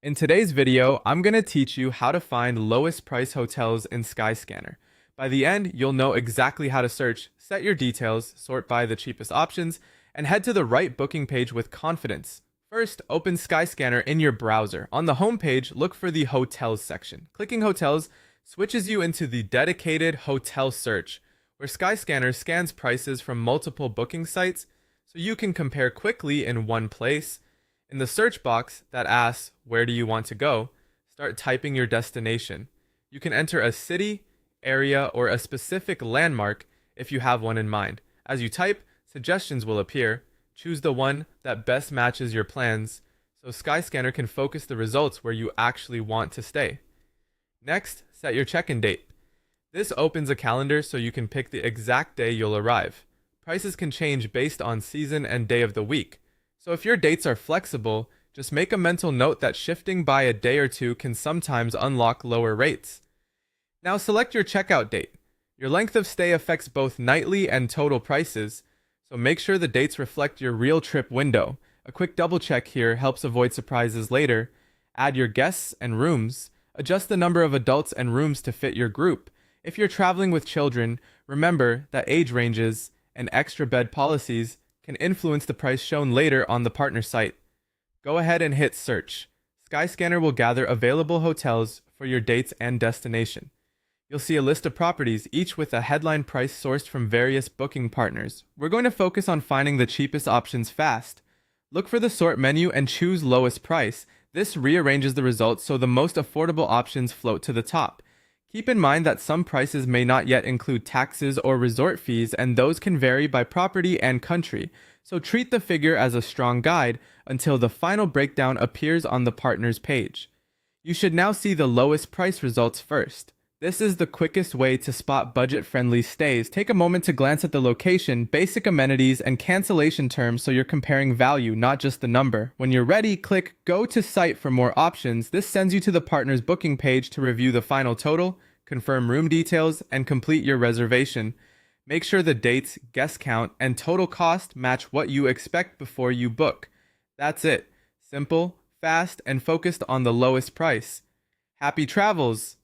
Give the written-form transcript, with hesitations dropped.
In today's video, I'm going to teach you how to find lowest price hotels in Skyscanner. By the end, you'll know exactly how to search, set your details, sort by the cheapest options, and head to the right booking page with confidence. First, open Skyscanner in your browser. On the home page, look for the Hotels section. Clicking Hotels switches you into the dedicated Hotel Search, where Skyscanner scans prices from multiple booking sites so you can compare quickly in one place. In the search box that asks, "Where do you want to go?" start typing your destination. You can enter a city, area, or a specific landmark if you have one in mind. As you type, suggestions will appear. Choose the one that best matches your plans so Skyscanner can focus the results where you actually want to stay. Next, set your check-in date. This opens a calendar so you can pick the exact day you'll arrive. Prices can change based on season and day of the week. So if your dates are flexible, just make a mental note that shifting by a day or two can sometimes unlock lower rates. Now select your checkout date. Your length of stay affects both nightly and total prices, so make sure the dates reflect your real trip window. A quick double check here helps avoid surprises later. Add your guests and rooms. Adjust the number of adults and rooms to fit your group. If you're traveling with children, remember that age ranges and extra bed policies can influence the price shown later on the partner site. Go ahead and hit search. Skyscanner will gather available hotels for your dates and destination. You'll see a list of properties, each with a headline price sourced from various booking partners. We're going to focus on finding the cheapest options fast. Look for the sort menu and choose lowest price. This rearranges the results so the most affordable options float to the top. Keep in mind that some prices may not yet include taxes or resort fees, and those can vary by property and country. So treat the figure as a strong guide until the final breakdown appears on the partner's page. You should now see the lowest price results first. This is the quickest way to spot budget-friendly stays. Take a moment to glance at the location, basic amenities, and cancellation terms so you're comparing value, not just the number. When you're ready, click Go to Site for more options. This sends you to the partner's booking page to review the final total, confirm room details, and complete your reservation. Make sure the dates, guest count, and total cost match what you expect before you book. That's it. Simple, fast, and focused on the lowest price. Happy travels!